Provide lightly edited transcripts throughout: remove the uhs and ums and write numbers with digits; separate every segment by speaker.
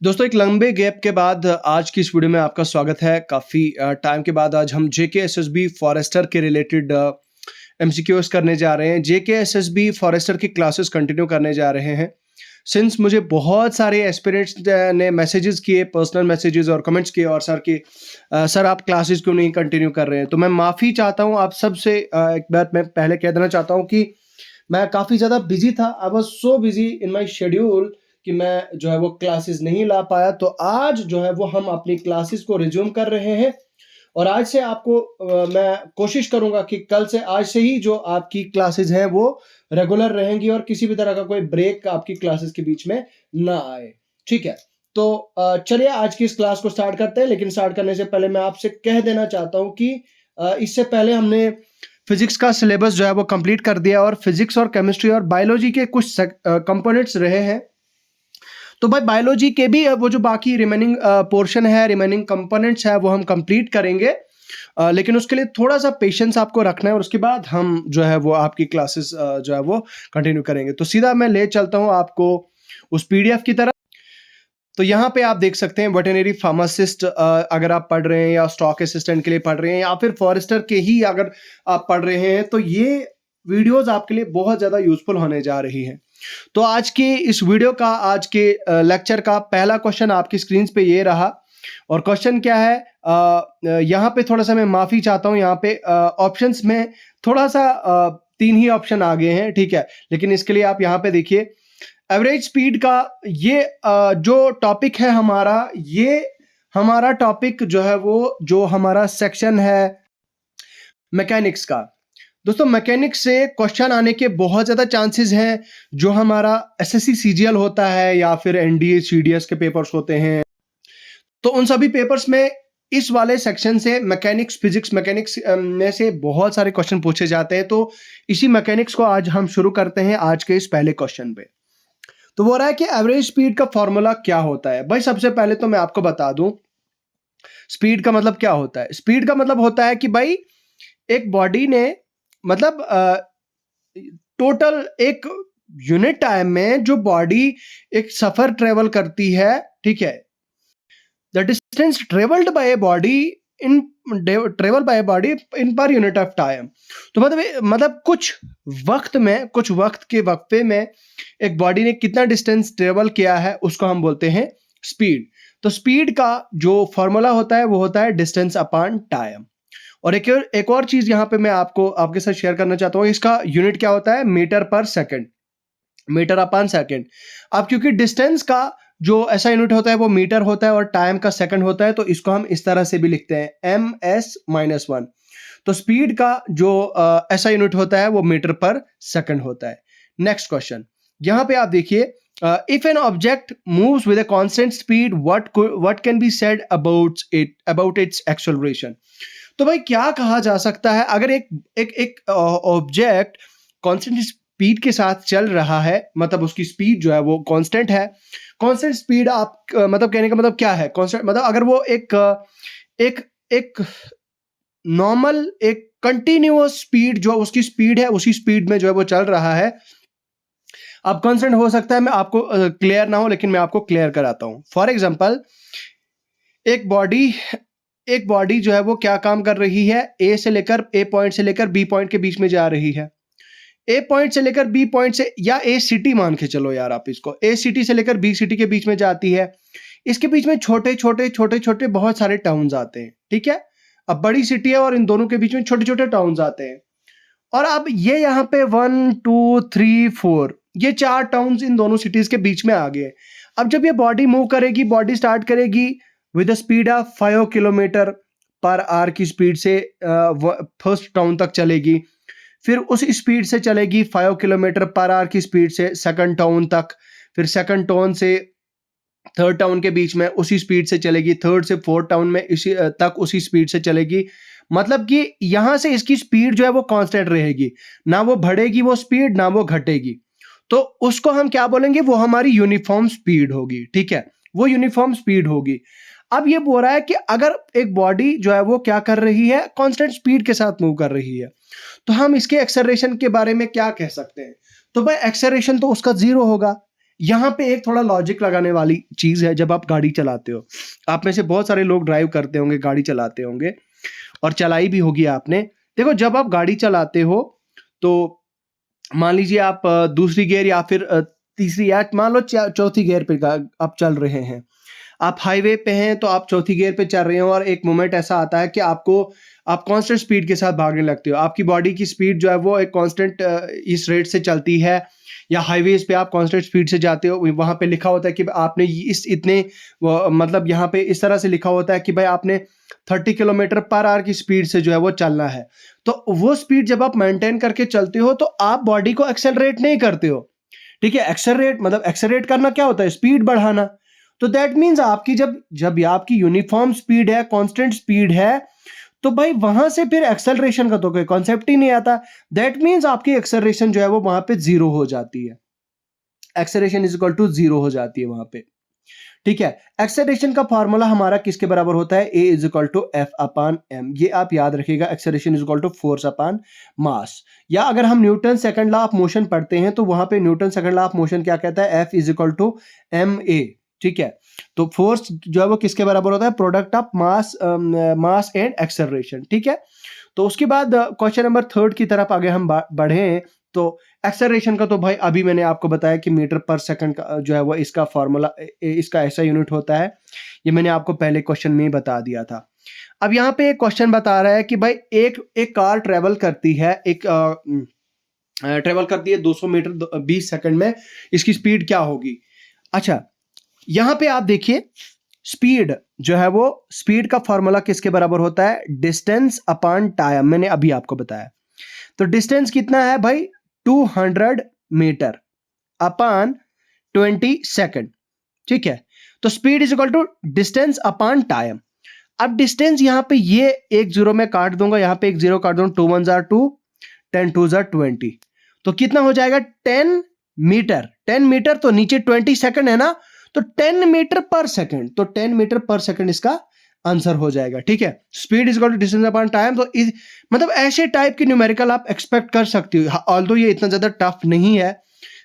Speaker 1: दोस्तों एक लंबे गैप के बाद आज की इस वीडियो में आपका स्वागत है। काफ़ी टाइम के बाद आज हम जेकेएसएसबी फॉरेस्टर के रिलेटेड एमसीक्यूज करने जा रहे हैं। जेकेएसएसबी फॉरेस्टर की क्लासेस कंटिन्यू करने जा रहे हैं। सिंस मुझे बहुत सारे एस्पिरेंट्स ने मैसेजेस किए, पर्सनल मैसेजेस और कमेंट्स किए और सर आप क्लासेस क्यों नहीं कंटिन्यू कर रहे हैं। तो मैं माफ़ी चाहता हूँ आप सबसे। एक बार मैं पहले कह देना चाहता हूँ कि मैं काफ़ी ज़्यादा बिजी था। I was so busy in my schedule कि मैं जो है वो क्लासेस नहीं ला पाया। तो आज जो है वो हम अपनी क्लासेस को रिज्यूम कर रहे हैं और आज से आपको मैं कोशिश करूंगा कि कल से आज से ही जो आपकी क्लासेस हैं वो रेगुलर रहेंगी और किसी भी तरह का कोई ब्रेक आपकी क्लासेस के बीच में ना आए। ठीक है, तो चलिए आज की इस क्लास को स्टार्ट करते हैं। लेकिन स्टार्ट करने से पहले मैं आपसे कह देना चाहता हूं कि इससे पहले हमने फिजिक्स का सिलेबस जो है वो कंप्लीट कर दिया और फिजिक्स और केमिस्ट्री और बायोलॉजी के कुछ कंपोनेंट्स रहे हैं। तो भाई बायोलॉजी के भी वो जो बाकी रिमेनिंग पोर्शन है, रिमेनिंग कंपोनेंट्स है, वो हम कंप्लीट करेंगे। लेकिन उसके लिए थोड़ा सा पेशेंस आपको रखना है और उसके बाद हम जो है वो आपकी क्लासेस जो है वो कंटिन्यू करेंगे। तो सीधा मैं ले चलता हूँ आपको उस पीडीएफ की तरफ। तो यहाँ पे आप देख सकते हैं वेटरनरी फार्मासिस्ट अगर आप पढ़ रहे हैं या स्टॉक असिस्टेंट के लिए पढ़ रहे हैं या फिर फॉरेस्टर के ही अगर आप पढ़ रहे हैं तो ये वीडियोस आपके लिए बहुत ज़्यादा यूजफुल होने जा रही हैं। तो आज के इस वीडियो का, आज के लेक्चर का पहला क्वेश्चन आपकी स्क्रीन पे ये रहा और क्वेश्चन क्या है, यहाँ पे थोड़ा सा मैं माफ़ी चाहता हूँ। यहाँ पे ऑप्शंस में थोड़ा सा 3 ही ऑप्शन आ गए हैं, ठीक है। लेकिन इसके लिए आप यहाँ पे देखिए एवरेज स्पीड का ये जो टॉपिक है हमारा, ये हमारा टॉपिक जो है वो जो हमारा सेक्शन है मैकेनिक्स का। दोस्तों मैकेनिक्स से क्वेश्चन आने के बहुत ज़्यादा चांसेस हैं। जो हमारा एसएससी सीजीएल होता है या फिर एनडीए सीडीएस के पेपर्स होते हैं, तो उन सभी पेपर्स में इस वाले सेक्शन से मैकेनिक्स, फिजिक्स मैकेनिक्स में से बहुत सारे क्वेश्चन पूछे जाते हैं। तो इसी मैकेनिक्स को आज हम शुरू करते हैं आज के इस पहले क्वेश्चन पे। तो वो रहा है कि एवरेज स्पीड का फॉर्मूला क्या होता है। भाई सबसे पहले तो मैं आपको बता दूं स्पीड का मतलब क्या होता है। स्पीड का मतलब होता है कि भाई एक बॉडी ने मतलब टोटल एक यूनिट टाइम में जो बॉडी एक सफर ट्रेवल करती है, ठीक है, the distance travelled by a body in travel by body in per unit of time. तो मतलब कुछ वक्त के वक्फे में एक बॉडी ने कितना डिस्टेंस ट्रेवल किया है उसको हम बोलते हैं स्पीड। तो स्पीड का जो फॉर्मूला होता है वो होता है डिस्टेंस अपॉन टाइम। और एक और चीज यहाँ पे मैं आपके साथ शेयर करना चाहता हूँ। इसका यूनिट क्या होता है, मीटर पर सेकंड, मीटर अपॉन सेकंड। अब क्योंकि डिस्टेंस का जो ऐसा यूनिट होता है वो मीटर होता है और टाइम का सेकंड होता है, तो इसको हम इस तरह से भी लिखते हैं ms-1। तो स्पीड का जो ऐसा यूनिट होता है वो मीटर पर सेकंड होता है। नेक्स्ट क्वेश्चन यहाँ पे आप देखिए, if an object moves with a constant speed what can be said about its acceleration. तो भाई क्या कहा जा सकता है अगर एक ऑब्जेक्ट कांस्टेंट स्पीड के साथ चल रहा है, मतलब उसकी स्पीड जो है वो कांस्टेंट है। कांस्टेंट स्पीड आप मतलब कहने का मतलब क्या है, कांस्टेंट मतलब अगर वो एक नॉर्मल एक कंटिन्यूअस स्पीड जो उसकी स्पीड है उसी स्पीड में जो है वो चल रहा है। अब कांस्टेंट हो सकता है मैं आपको क्लियर ना हो, लेकिन मैं आपको क्लियर कराता हूं। फॉर एग्जांपल एक बॉडी जो है वो क्या काम कर रही है, ए पॉइंट से लेकर बी पॉइंट के बीच में जा रही है। ए पॉइंट से लेकर बी पॉइंट से, या ए सिटी मान के चलो यार आप इसको, ए सिटी से लेकर बी सिटी के बीच में जाती है। इसके बीच में छोटे छोटे बहुत सारे टाउन्स आते हैं, ठीक है। अब बड़ी सिटी है और इन दोनों के बीच में छोटे छोटे टाउन्स आते हैं। और अब ये यहाँ पे 1 2 3 4 ये 4 टाउन्स इन दोनों सिटीज के बीच में आ गए। अब जब ये बॉडी मूव करेगी, बॉडी स्टार्ट करेगी with speed of 5 kilometre per hour की स्पीड से फर्स्ट टाउन तक चलेगी। फिर उस स्पीड से चलेगी 5 किलोमीटर पर आवर की स्पीड से सेकंड टाउन तक। फिर सेकंड टाउन से थर्ड टाउन के बीच में उसी स्पीड से चलेगी। थर्ड से फोर्थ टाउन में उसी स्पीड से चलेगी। मतलब कि यहां से इसकी स्पीड जो है वो कांस्टेंट रहेगी, ना वो बढ़ेगी वो स्पीड, ना वो घटेगी। तो उसको हम क्या बोलेंगे, वो हमारी यूनिफॉर्म स्पीड होगी, ठीक है, वो यूनिफॉर्म स्पीड होगी। अब ये बोल रहा है कि अगर एक बॉडी जो है वो क्या कर रही है, कांस्टेंट स्पीड के साथ मूव कर रही है, तो हम इसके एक्सेलरेशन के बारे में क्या कह सकते हैं। तो भाई एक्सेलरेशन तो उसका 0 होगा। यहाँ पे एक थोड़ा लॉजिक लगाने वाली चीज है। जब आप गाड़ी चलाते हो, आप में से बहुत सारे लोग ड्राइव करते होंगे, गाड़ी चलाते होंगे और चलाई भी होगी आपने। देखो, जब आप गाड़ी चलाते हो तो मान लीजिए आप दूसरी गियर या फिर तीसरी, या मान लो चौथी गियर पे आप चल रहे हैं, आप हाईवे पे हैं तो आप चौथी गियर पे चल रहे हो और एक मोमेंट ऐसा आता है कि आप कांस्टेंट स्पीड के साथ भागने लगते हो। आपकी बॉडी की स्पीड जो है वो एक कांस्टेंट इस रेट से चलती है, या हाईवेज पे आप कांस्टेंट स्पीड से जाते हो। वहां पे लिखा होता है कि आपने इस इतने मतलब यहाँ पे इस तरह से लिखा होता है कि भाई आपने 30 किलोमीटर पर आवर की स्पीड से जो है वो चलना है। तो वो स्पीड जब आप मेंटेन करके चलते हो तो आप बॉडी को एक्सेलरेट नहीं करते हो। ठीक है, एक्सेलरेट करना क्या होता है? स्पीड बढ़ाना। तो दैट मीन्स आपकी जब जब आपकी यूनिफॉर्म स्पीड है, कांस्टेंट स्पीड है, तो भाई वहां से फिर एक्सेलरेशन का तो कोई कॉन्सेप्ट ही नहीं आता। दैट मीन्स आपकी एक्सेलरेशन जो है वो वहां पे जीरो हो जाती है। Acceleration is equal to zero हो जाती है वहां पे। ठीक है, एक्सेलरेशन का फॉर्मूला हमारा किसके बराबर होता है? A is equal to F upon M. ये आप याद रखिएगा, acceleration is equal to force upon mass. या अगर हम Newton second law of motion पढ़ते हैं तो वहां पे Newton second law of motion क्या कहता है? F is equal to M A. ठीक है, तो फोर्स जो है वो किसके बराबर होता है? Product of mass and acceleration. ठीक है, तो उसके बाद क्वेश्चन नंबर 3 की तरफ आगे हम बढ़े। तो एक्सेलरेशन का तो भाई अभी मैंने आपको बताया कि मीटर पर सेकंड का जो है वो इसका फॉर्मूला, इसका ऐसा यूनिट होता है। ये मैंने आपको पहले क्वेश्चन में ही बता दिया था। अब यहाँ पे एक क्वेश्चन बता रहा है कि भाई एक कार ट्रेवल करती है, 200 मीटर 20 सेकंड में, इसकी स्पीड क्या होगी? अच्छा, यहां पे आप देखिए, स्पीड जो है वो, स्पीड का फॉर्मूला किसके बराबर होता है? Distance upon time. मैंने अभी आपको बताया। तो डिस्टेंस कितना है भाई? 200 मीटर अपॉन 20 सेकंड। ठीक है, तो speed is equal to distance upon time. अब डिस्टेंस यहां पे ये एक जीरो में काट दूंगा, यहां पे एक जीरो काट दूंगा, 2 1 जार 2, 10 2 जार 20। तो कितना हो जाएगा? 10 मीटर। 10 मीटर तो नीचे 20 सेकंड है ना, तो 10 मीटर पर सेकंड। तो 10 मीटर पर सेकंड इसका आंसर हो जाएगा। ठीक है, speed is equal to distance upon time. तो मतलब ऐसे टाइप की न्यूमेरिकल आप एक्सपेक्ट कर सकते हो। ऑल्दो ये इतना ज्यादा टफ नहीं है,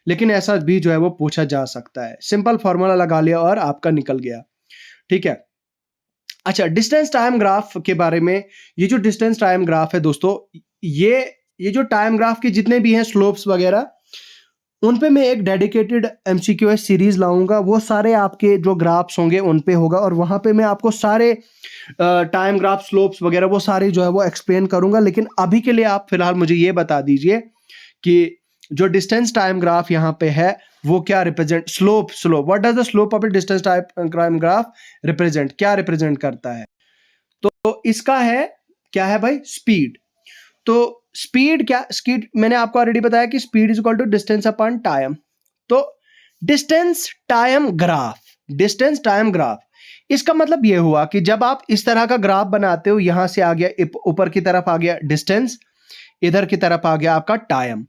Speaker 1: लेकिन ऐसा भी जो है वो पूछा जा सकता है। सिंपल फॉर्मूला लगा लिया और आपका निकल गया। ठीक है, अच्छा, डिस्टेंस टाइम ग्राफ के बारे में। ये जो डिस्टेंस टाइम ग्राफ है दोस्तों, ये जो टाइम ग्राफ के जितने भी हैं स्लोप्स वगैरह, उन पे मैं एक डेडिकेटेड एमसीक्यूएस सीरीज लाऊंगा। वो सारे आपके जो ग्राफ्स होंगे उन पे होगा, और वहां पे मैं आपको सारे टाइम ग्राफ, स्लोप्स वगैरह वो सारे जो है वो एक्सप्लेन करूंगा। लेकिन अभी के लिए आप फिलहाल मुझे ये बता दीजिए कि जो डिस्टेंस टाइम ग्राफ यहाँ पे है वो क्या represent, slope what does the slope of A distance time graph represent, क्या रिप्रेजेंट करता है? तो इसका है क्या है भाई? स्पीड। तो स्पीड मैंने आपको ऑलरेडी बताया कि speed is equal to distance upon time. तो डिस्टेंस टाइम ग्राफ, इसका मतलब यह हुआ कि जब आप इस तरह का ग्राफ बनाते हो, यहां से आ गया ऊपर की तरफ आ गया डिस्टेंस, इधर की तरफ आ गया आपका टाइम।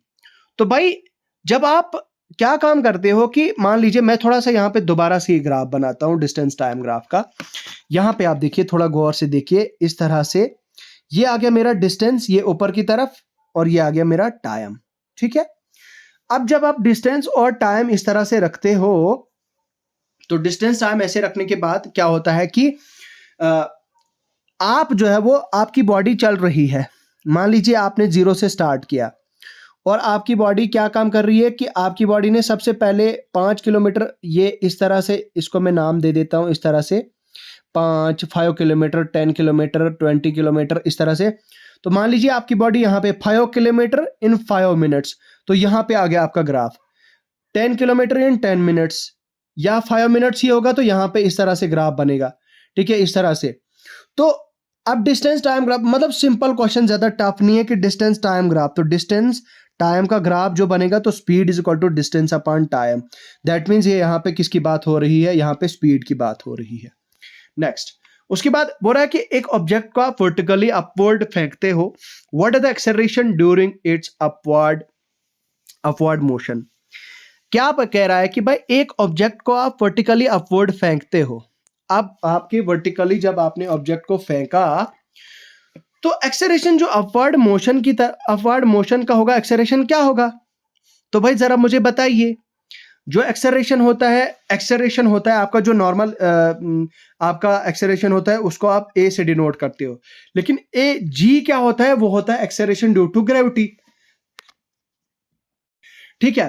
Speaker 1: तो भाई जब आप क्या काम करते हो कि मान लीजिए मैं थोड़ा सा यहां पे दोबारा से ग्राफ बनाता हूं डिस्टेंस टाइम ग्राफ का। यहां पे आप देखिए, थोड़ा गौर से देखिए, इस तरह से ये आ गया मेरा डिस्टेंस, ये ऊपर की तरफ, और ये आ गया मेरा टाइम। ठीक है, अब जब आप डिस्टेंस और टाइम इस तरह से रखते हो, तो डिस्टेंस टाइम ऐसे रखने के बाद क्या होता है कि आप जो है वो, आपकी बॉडी चल रही है। मान लीजिए आपने 0 से स्टार्ट किया, और आपकी बॉडी क्या काम कर रही है कि आपकी बॉडी ने सबसे पहले 5 किलोमीटर, ये इस तरह से, इसको मैं नाम दे देता हूं इस तरह से, 5 किलोमीटर, 10 किलोमीटर, 20 किलोमीटर, इस तरह से। तो मान लीजिए आपकी बॉडी यहाँ पे 5 किलोमीटर इन 5 मिनट्स। तो यहाँ पे आ गया आपका ग्राफ 10 किलोमीटर इन 10 मिनट्स, या 5 मिनट्स ही होगा तो यहाँ पे इस तरह से ग्राफ बनेगा। ठीक है, इस तरह से। तो अब डिस्टेंस टाइम ग्राफ, मतलब सिंपल क्वेश्चन, ज्यादा टफ नहीं है कि डिस्टेंस टाइम ग्राफ। तो डिस्टेंस टाइम का ग्राफ जो बनेगा, तो speed is equal to distance upon time. That means ये यहाँ पे किसकी बात हो रही है? यहाँ पे स्पीड की बात हो रही है। नेक्स्ट, उसके बाद बोल रहा है कि एक ऑब्जेक्ट को आप वर्टिकली अपवर्ड फेंकते हो, what is the acceleration during its upward motion. क्या आप कह रहा है कि भाई एक ऑब्जेक्ट को आप वर्टिकली अपवर्ड फेंकते हो। अब आपके वर्टिकली जब आपने ऑब्जेक्ट को फेंका, तो एक्सेलरेशन जो अपवर्ड मोशन का होगा, एक्सेलरेशन क्या होगा? तो भाई जरा मुझे बताइए। जो एक्सेलरेशन होता है आपका जो नॉर्मल आपका एक्सेलरेशन होता है उसको आप ए से डिनोट करते हो, लेकिन ए जी क्या होता है, वो होता है एक्सेलरेशन ड्यू टू ग्रेविटी। ठीक है,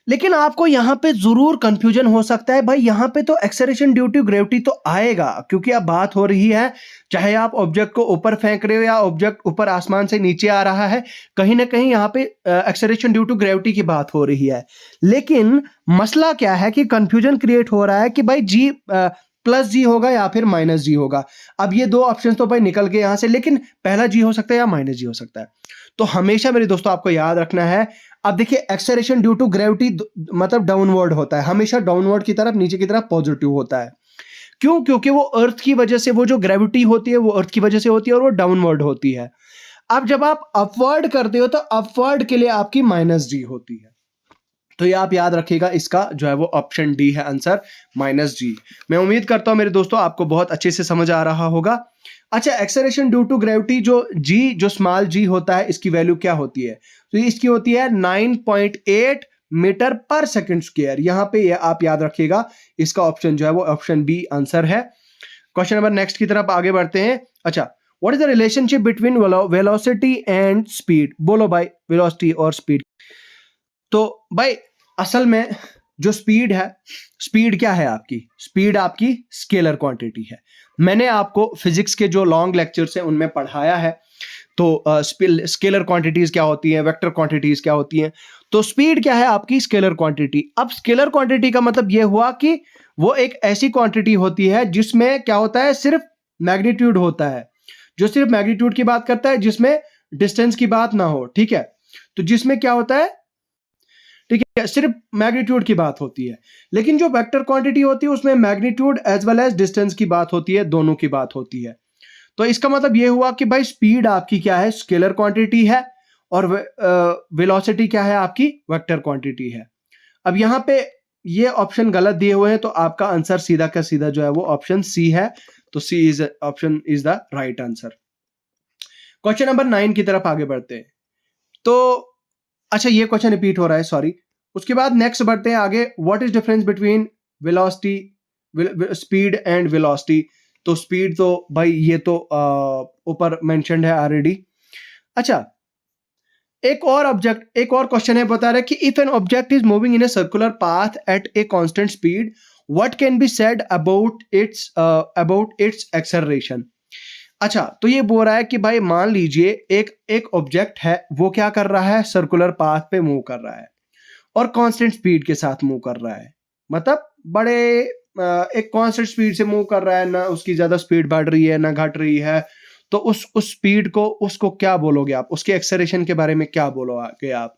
Speaker 1: लेकिन आपको यहां पे जरूर कंफ्यूजन हो सकता है, भाई यहां पे तो एक्सेलरेशन ड्यू टू ग्रेविटी तो आएगा, क्योंकि अब बात हो रही है चाहे आप ऑब्जेक्ट को ऊपर फेंक रहे हो या ऑब्जेक्ट ऊपर आसमान से नीचे आ रहा है, कहीं ना कहीं यहां पे एक्सेलरेशन ड्यू टू ग्रेविटी की बात हो रही है। लेकिन मसला क्या है कि कंफ्यूजन क्रिएट हो रहा है कि भाई जी प्लस जी होगा या फिर माइनस जी होगा। अब ये दो ऑप्शन तो भाई निकल गए यहां से, लेकिन पहला जी हो सकता है या माइनस जी हो सकता है। तो हमेशा मेरे दोस्तों आपको याद रखना है, अब देखिए एक्सेलरेशन ड्यू टू ग्रेविटी मतलब डाउनवर्ड होता है, हमेशा डाउनवर्ड की तरफ, नीचे की तरफ पॉजिटिव होता है। क्यों? क्योंकि वो अर्थ की वजह से, वो जो ग्रेविटी होती है वो अर्थ की वजह से होती है और वो डाउनवर्ड होती है। अब जब आप अपवर्ड करते हो तो अपवर्ड के लिए आपकी माइनस जी होती है। तो ये आप याद रखिएगा, इसका जो है वो ऑप्शन डी है आंसर, माइनस जी। मैं उम्मीद करता हूं मेरे दोस्तों आपको बहुत अच्छे से समझ आ रहा होगा। अच्छा, एक्सेलरेशन ड्यू टू ग्रेविटी जो स्मॉल जी होता है, इसकी वैल्यू क्या होती है? तो इसकी होती है 9.8 मीटर पर सेकंड स्क्वायर। यहां पे ये आप याद रखिएगा, इसका ऑप्शन जो है वो ऑप्शन बी आंसर है। क्वेश्चन नंबर नेक्स्ट की तरफ आगे बढ़ते हैं। अच्छा, what is the relationship between velocity and speed? बोलो भाई, वेलोसिटी और स्पीड। तो भाई असल में जो स्पीड है, स्पीड क्या है आपकी? स्पीड आपकी स्केलर क्वांटिटी है। मैंने आपको फिजिक्स के जो लॉन्ग लेक्चर्स हैं उनमें पढ़ाया है। तो स्केलर क्वांटिटीज क्या होती हैं, वेक्टर क्वांटिटीज क्या होती हैं। तो स्पीड क्या है आपकी? Scalar quantity. अब स्केलर क्वांटिटी का मतलब यह हुआ कि वो एक ऐसी क्वांटिटी होती है जिसमें क्या होता है, सिर्फ मैग्नीट्यूड होता है, जो सिर्फ मैग्नीट्यूड की बात करता है, जिसमें डिस्टेंस की बात ना हो। ठीक है, तो जिसमें क्या होता है, ठीक है, सिर्फ मैग्नीट्यूड की बात होती है। लेकिन जो वेक्टर क्वांटिटी होती है उसमें magnitude as well as distance की बात होती है, दोनों की बात होती है। तो इसका मतलब यह हुआ कि भाई स्पीड आपकी क्या है? स्केलर क्वांटिटी है, और वेलोसिटी क्या है आपकी? वेक्टर क्वांटिटी है। अब यहां पे ये ऑप्शन गलत दिए हुए हैं, तो आपका आंसर सीधा का सीधा जो है वो ऑप्शन सी है। तो C is option is the right answer. Question number 9 की तरफ आगे बढ़ते हैं। तो अच्छा, ये क्वेश्चन रिपीट हो रहा है, सॉरी। उसके बाद नेक्स्ट बढ़ते हैं आगे। What is difference between velocity, speed and velocity? तो स्पीड तो भाई ये तो ऊपर मेंशन्ड है ऑलरेडी। अच्छा, एक और क्वेश्चन है, बता रहा है कि if an object is moving in a circular path at a constant speed, what can be said about its acceleration? अच्छा, तो ये बोल रहा है कि भाई मान लीजिए एक ऑब्जेक्ट है, वो क्या कर रहा है? सर्कुलर पाथ पे मूव कर रहा है और कांस्टेंट स्पीड के साथ मूव कर रहा है। मतलब बड़े एक कांस्टेंट स्पीड से मूव कर रहा है, ना उसकी ज्यादा स्पीड बढ़ रही है ना घट रही है। तो उस स्पीड को, उसको क्या बोलोगे आप? उसके एक्सेलरेशन के बारे में क्या बोलोगे आप?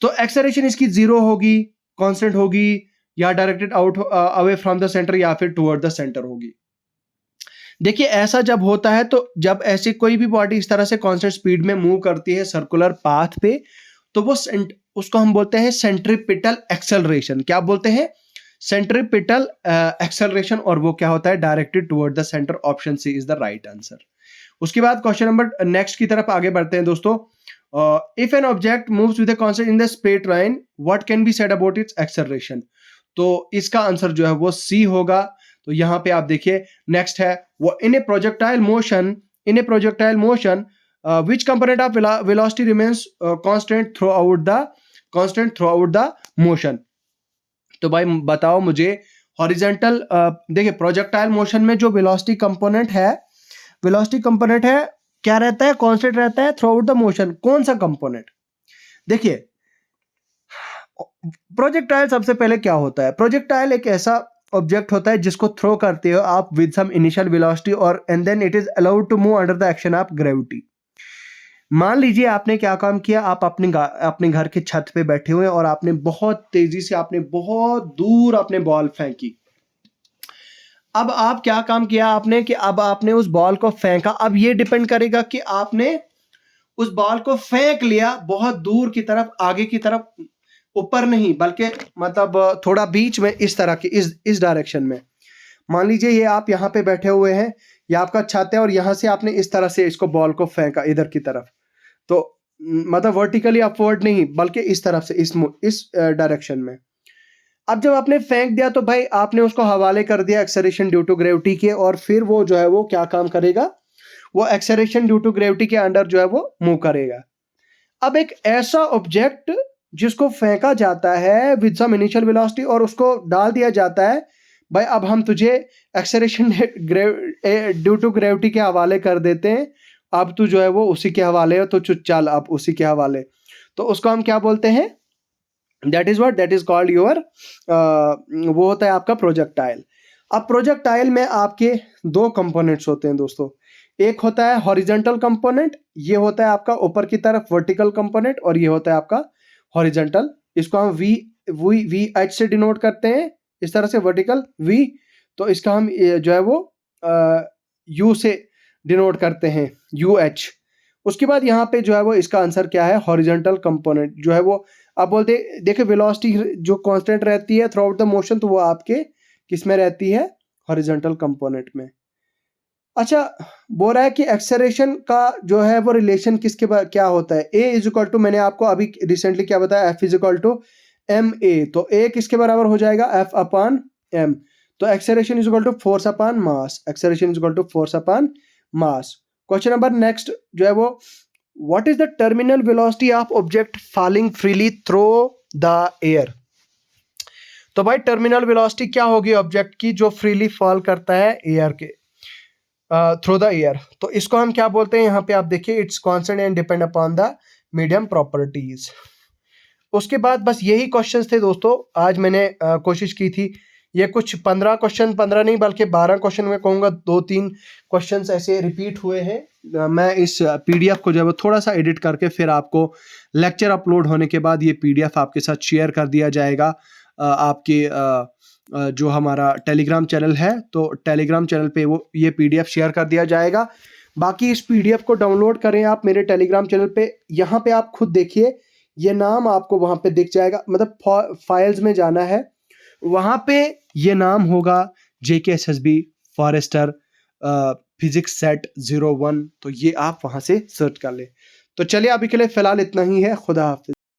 Speaker 1: तो एक्सेलरेशन इसकी जीरो होगी, कांस्टेंट होगी, या directed out away from the centre, या फिर टुवर्ड द सेंटर होगी। देखिए, ऐसा जब होता है, तो जब ऐसी कोई भी बॉडी इस तरह से कांस्टेंट स्पीड में मूव करती है सर्कुलर पाथ पे, तो वो उसको हम बोलते हैं सेंट्रीपिटल एक्सेलरेशन। क्या बोलते हैं? Centripetal acceleration. और वो क्या होता है? Directed toward the centre. Option C is the right answer. उसके बाद क्वेश्चन नंबर नेक्स्ट की तरफ आगे बढ़ते हैं दोस्तों। If an object moves with a constant in the straight line, what can be said about its acceleration? तो इसका आंसर जो है वो सी होगा। तो यहां पे आप देखिए, नेक्स्ट है वो in a projectile motion which component of velocity remains constant throughout the motion? तो भाई बताओ मुझे, हॉरिजेंटल देखिए प्रोजेक्टाइल मोशन में जो वेलोसिटी कंपोनेंट है क्या रहता है? कांस्टेंट रहता है थ्रू आउट द मोशन। कौन सा कंपोनेंट? देखिए, प्रोजेक्टाइल सबसे पहले क्या होता है? प्रोजेक्टाइल एक ऐसा ऑब्जेक्ट होता है जिसको थ्रो करते हो आप विद सम इनिशियल वेलोसिटी, और and then it is allowed to move under the action of gravity. मान लीजिए आपने क्या काम किया, आप अपने घर के छत पे बैठे हुए हैं और आपने बहुत तेजी से, आपने बहुत दूर अपने बॉल फेंकी। अब आप क्या काम किया आपने कि अब आपने उस बॉल को फेंका। अब ये डिपेंड करेगा कि आपने उस बॉल को फेंक लिया बहुत दूर की तरफ, आगे की तरफ, ऊपर नहीं बल्कि मतलब थोड़ा बीच में, इस तरह की, इस डायरेक्शन में। मान लीजिए ये आप यहाँ पे बैठे हुए हैं, ये आपका छत है, और यहां से आपने इस तरह से इसको बॉल को फेंका इधर की तरफ। तो मतलब वर्टिकली अपवर्ड नहीं बल्कि इस तरफ से, इस डायरेक्शन में। अब जब आपने फेंक दिया तो भाई आपने उसको हवाले कर दिया एक्सेलरेशन ड्यू टू ग्रेविटी के, और फिर वो जो है वो क्या काम करेगा, वो एक्सेलरेशन ड्यू टू ग्रेविटी के अंडर जो है वो मूव करेगा। अब एक ऐसा ऑब्जेक्ट जिसको फेंका जाता है विद सम इनिशियल वेलोसिटी और उसको डाल दिया जाता है, भाई अब हम तुझे एक्सेलरेशन ड्यू टू ग्रेविटी के हवाले कर देते हैं, अब तू जो है वो उसी के हवाले है, तो चल अब उसी के हवाले, तो उसको हम क्या बोलते हैं, that is what, that is called your, वो होता है आपका प्रोजेक्टाइल। अब प्रोजेक्टाइल में आपके दो कंपोनेंट्स होते हैं दोस्तों, एक होता है हॉरिजेंटल कंपोनेंट, ये होता है आपका ऊपर की तरफ वर्टिकल कंपोनेंट, और ये होता है आपका हॉरिजेंटल, इसको हम वी एच से डिनोट करते हैं, इस तरह से वर्टिकल वी, तो इसका हम जो है वो यू से डिनोट करते हैं, यू एच। उसके बाद यहाँ पे जो है वो इसका आंसर क्या है, हॉरिजेंटल कंपोनेंट जो है वो, आप बोलते देखिए वेलोसिटी जो कांस्टेंट रहती है थ्रू आउट द मोशन, तो वो आपके किस में रहती है, हॉरिजेंटल कंपोनेंट में। अच्छा, बोल रहा है कि एक्सेलरेशन का जो है वो रिलेशन किसके क्या होता है, ए इज इक्वल टू, मैंने आपको अभी रिसेंटली क्या बताया, F is equal to M A, तो ए किसके बराबर हो जाएगा, एफ अपॉन एम, तो acceleration is equal to force upon mass, acceleration is equal to force upon mass. Question number next जो है वो, what is the terminal velocity of object falling freely through the air. तो भाई terminal velocity क्या होगी object की जो freely fall करता है एयर के थ्रू द एयर, तो इसको हम क्या बोलते हैं, यहाँ पे आप देखिए, it's constant and depend upon the medium properties. उसके बाद बस यही क्वेश्चंस थे दोस्तों, आज मैंने कोशिश की थी, ये कुछ 15 क्वेश्चन, 15 नहीं बल्कि 12 क्वेश्चन में कहूँगा, 2-3 क्वेश्चंस ऐसे रिपीट हुए हैं। मैं इस पीडीएफ को जो है वो थोड़ा सा एडिट करके फिर आपको लेक्चर अपलोड होने के बाद ये पीडीएफ आपके साथ शेयर कर दिया जाएगा आपके जो हमारा टेलीग्राम चैनल है, तो टेलीग्राम चैनल पे वो ये पीडीएफ शेयर कर दिया जाएगा। बाकी इस पीडीएफ को डाउनलोड करें आप मेरे टेलीग्राम चैनल पे, यहाँ पे आप खुद देखिए, ये नाम आपको वहाँ पे दिख जाएगा, मतलब फाइल्स में जाना है, वहाँ पे ये नाम होगा JKSSB फॉरेस्टर फिजिक्स सेट 01, तो ये आप वहाँ से सर्च कर ले। तो चलिए अभी के लिए फिलहाल इतना ही है, खुदा हाफिज।